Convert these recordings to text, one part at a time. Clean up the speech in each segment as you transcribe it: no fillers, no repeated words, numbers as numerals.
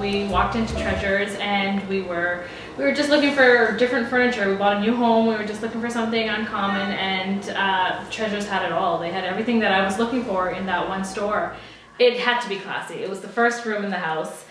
we walked into Treasures and we were just looking for different furniture. We bought a new home, we were just looking for something uncommon, and Treasures had it all. They had everything that I was looking for in that one store. It had to be classy. It was the first room in the house.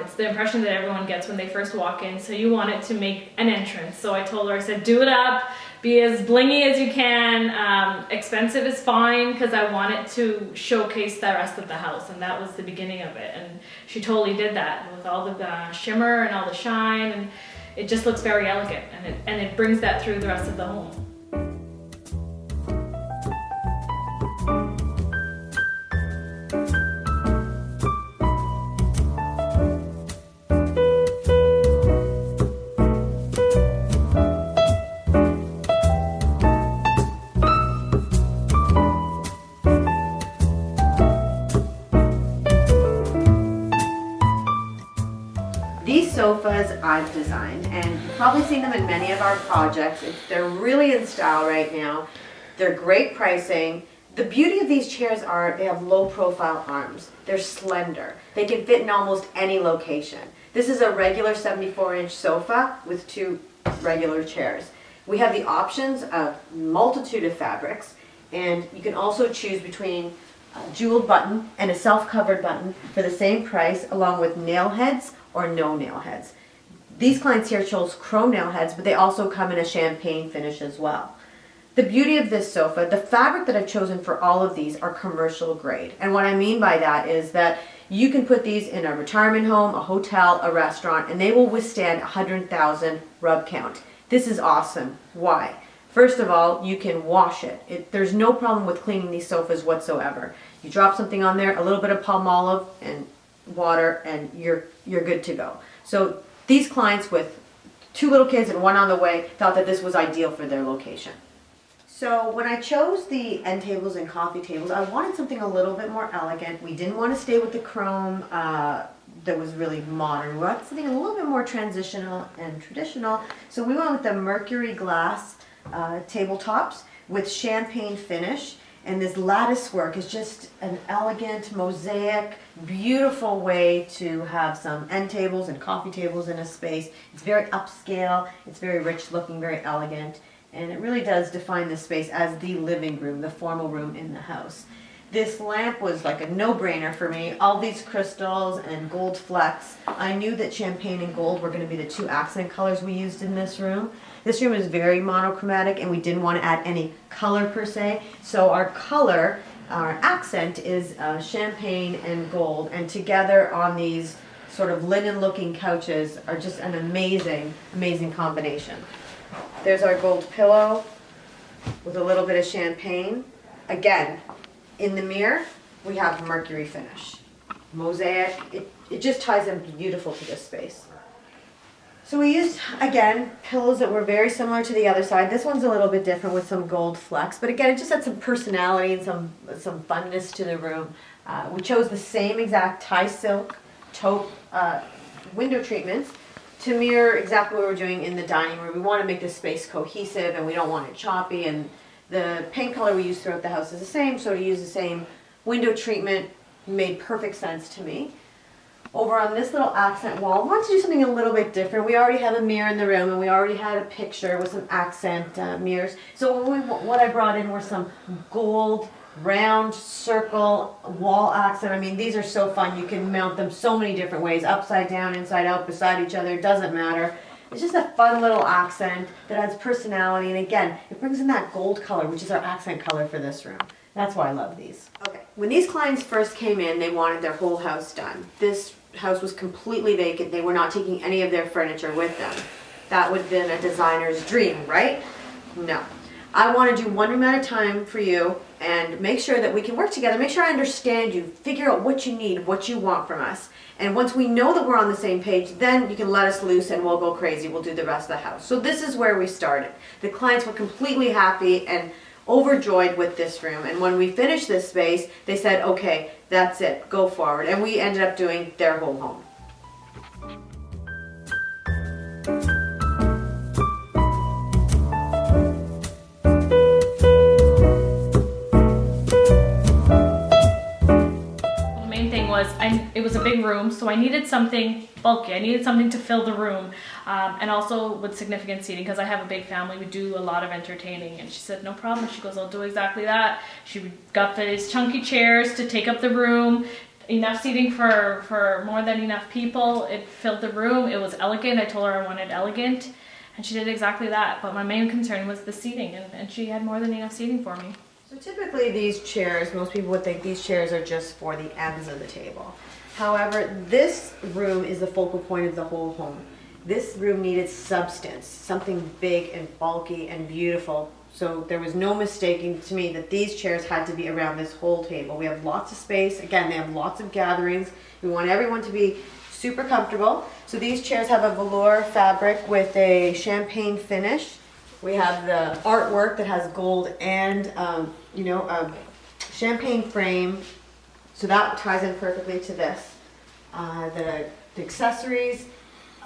It's the impression that everyone gets when they first walk in, so you want it to make an entrance. So I told her, I said, do it up, be as blingy as you can. Expensive is fine, because I want it to showcase the rest of the house, and that was the beginning of it. And she totally did that with all the shimmer and all the shine, and it just looks very elegant, and it brings that through the rest of the home. These sofas I've designed, and you've probably seen them in many of our projects. They're really in style right now. They're great pricing. The beauty of these chairs are they have low profile arms. They're slender. They can fit in almost any location. This is a regular 74-inch sofa with two regular chairs. We have the options of multitude of fabrics, and you can also choose between a jeweled button and a self-covered button for the same price, along with nail heads or no nail heads. These clients here chose chrome nail heads, but they also come in a champagne finish as well. The beauty of this sofa, the fabric that I've chosen for all of these are commercial grade. And what I mean by that is that you can put these in a retirement home, a hotel, a restaurant, and they will withstand 100,000 rub count. This is awesome. Why? First of all, you can wash it. There's no problem with cleaning these sofas whatsoever. You drop something on there, a little bit of palm olive and water, and you're good to go. So these clients with two little kids and one on the way thought that this was ideal for their location. So when I chose the end tables and coffee tables, I wanted something a little bit more elegant. We didn't want to stay with the chrome that was really modern. We wanted something a little bit more transitional and traditional. So we went with the mercury glass tabletops with champagne finish. And this lattice work is just an elegant, mosaic, beautiful way to have some end tables and coffee tables in a space. It's very upscale, it's very rich looking, very elegant, and it really does define the space as the living room, the formal room in the house. This lamp was like a no-brainer for me. All these crystals and gold flecks. I knew that champagne and gold were going to be the two accent colors we used in this room. This room is very monochromatic, and we didn't want to add any color per se. So our color, our accent is champagne and gold, and together on these sort of linen-looking couches are just an amazing, amazing combination. There's our gold pillow with a little bit of champagne. Again, in the mirror, we have mercury finish. Mosaic, it just ties in beautiful to this space. So we used, again, pillows that were very similar to the other side. This one's a little bit different with some gold flecks, but again, it just had some personality and some funness to the room. We chose the same exact Thai silk taupe window treatments to mirror exactly what we're doing in the dining room. We want to make the space cohesive, and we don't want it choppy, and the paint color we use throughout the house is the same, so to use the same window treatment made perfect sense to me. Over on this little accent wall, I wanted to do something a little bit different. We already have a mirror in the room, and we already had a picture with some accent mirrors. So what I brought in were some gold, round, circle, wall accent. I mean, these are so fun. You can mount them so many different ways, upside down, inside out, beside each other. It doesn't matter. It's just a fun little accent that adds personality, and again, it brings in that gold color, which is our accent color for this room. That's why I love these. Okay, when these clients first came in, they wanted their whole house done. This house was completely vacant. They were not taking any of their furniture with them. That would have been a designer's dream, right? No. I want to do one room at a time for you and make sure that we can work together, make sure I understand you, figure out what you need, what you want from us. And once we know that we're on the same page, then you can let us loose and we'll go crazy. We'll do the rest of the house. So this is where we started. The clients were completely happy and overjoyed with this room. And when we finished this space, they said, okay, that's it, go forward. And we ended up doing their whole home. was, it was a big room, so I needed something bulky. I needed something to fill the room, and also with significant seating, because I have a big family. We do a lot of entertaining. And she said, no problem. She goes, I'll do exactly that. She got these chunky chairs to take up the room, enough seating for more than enough people. It filled the room. It was elegant. I told her I wanted elegant, and she did exactly that. But my main concern was the seating, and she had more than enough seating for me. So typically these chairs, most people would think these chairs are just for the ends of the table. However, this room is the focal point of the whole home. This room needed substance, something big and bulky and beautiful. So there was no mistaking to me that these chairs had to be around this whole table. We have lots of space. Again, they have lots of gatherings. We want everyone to be super comfortable. So these chairs have a velour fabric with a champagne finish. We have the artwork that has gold and, a champagne frame. So that ties in perfectly to this. The accessories,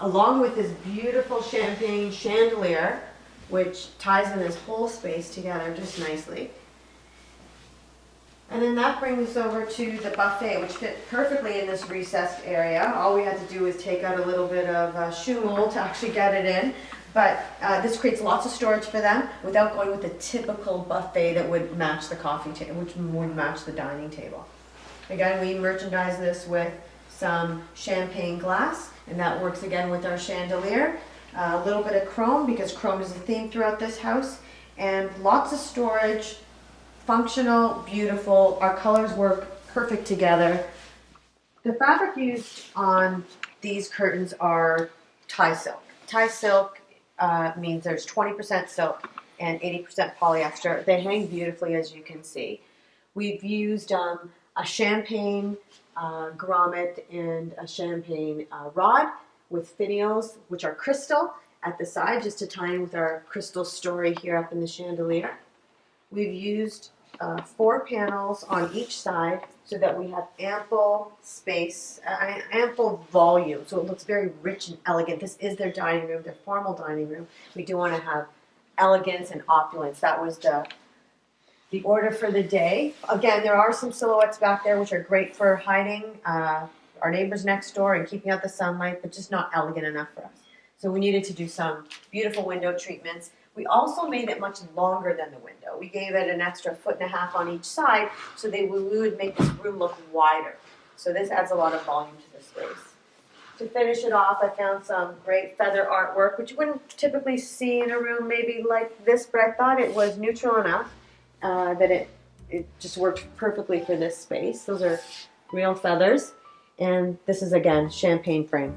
along with this beautiful champagne chandelier, which ties in this whole space together just nicely. And then that brings us over to the buffet, which fit perfectly in this recessed area. All we had to do was take out a little bit of shoe mold to actually get it in. But this creates lots of storage for them without going with the typical buffet that would match the coffee table, which would match the dining table. Again, we merchandise this with some champagne glass, and that works again with our chandelier. A little bit of chrome, because chrome is a theme throughout this house, and lots of storage, functional, beautiful. Our colors work perfect together. The fabric used on these curtains are Thai silk. Thai silk means there's 20% silk and 80% polyester. They hang beautifully, as you can see. We've used a champagne grommet and a champagne rod with finials, which are crystal at the side, just to tie in with our crystal story here up in the chandelier. We've used 4 panels on each side so that we have ample space, ample volume, so it looks very rich and elegant. This is their dining room, their formal dining room. We do want to have elegance and opulence. That was the order for the day. Again, there are some silhouettes back there which are great for hiding our neighbors next door and keeping out the sunlight, but just not elegant enough for us. So we needed to do some beautiful window treatments. We also made it much longer than the window. We gave it an extra 1.5 feet on each side so we would make this room look wider. So this adds a lot of volume to the space. To finish it off, I found some great feather artwork, which you wouldn't typically see in a room maybe like this, but I thought it was neutral enough that it just worked perfectly for this space. Those are real feathers. And this is, again, champagne frame.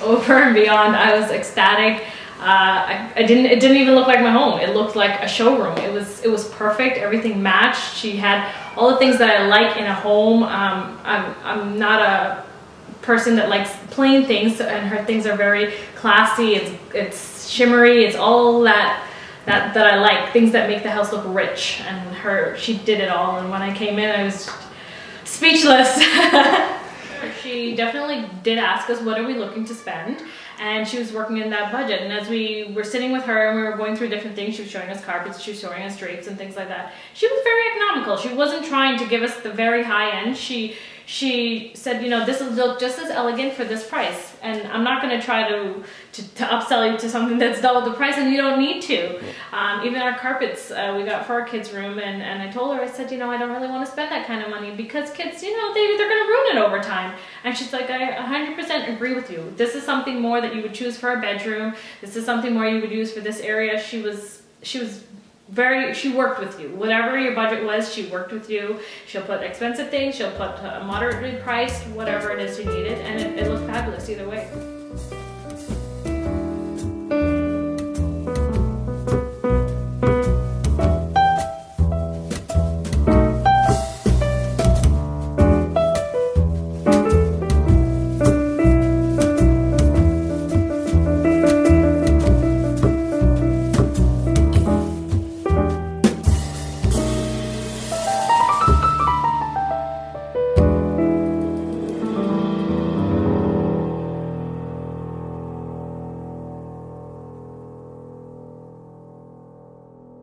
Over and beyond. I was ecstatic. It didn't even look like my home. It looked like a showroom. It was perfect. Everything matched. She had all the things that I like in a home. I'm not a person that likes plain things, and her things are very classy. It's shimmery. It's all that I like. Things that make the house look rich. And she did it all. And when I came in, I was speechless. She definitely did ask us, what are we looking to spend? And she was working in that budget. And as we were sitting with her and we were going through different things, she was showing us carpets, she was showing us drapes and things like that. She was very economical. She wasn't trying to give us the very high end. She said, this will look just as elegant for this price. And I'm not going to try to upsell you to something that's double the price, and you don't need to. Even our carpets we got for our kids' room, and I told her, I said, I don't really want to spend that kind of money because kids, they're going to ruin it over time. And she's like, I 100% agree with you. This is something more that you would choose for a bedroom. This is something more you would use for this area. She worked with you. Whatever your budget was, she worked with you. She'll put expensive things, she'll put moderately priced, whatever it is you needed, and it looked fabulous either way.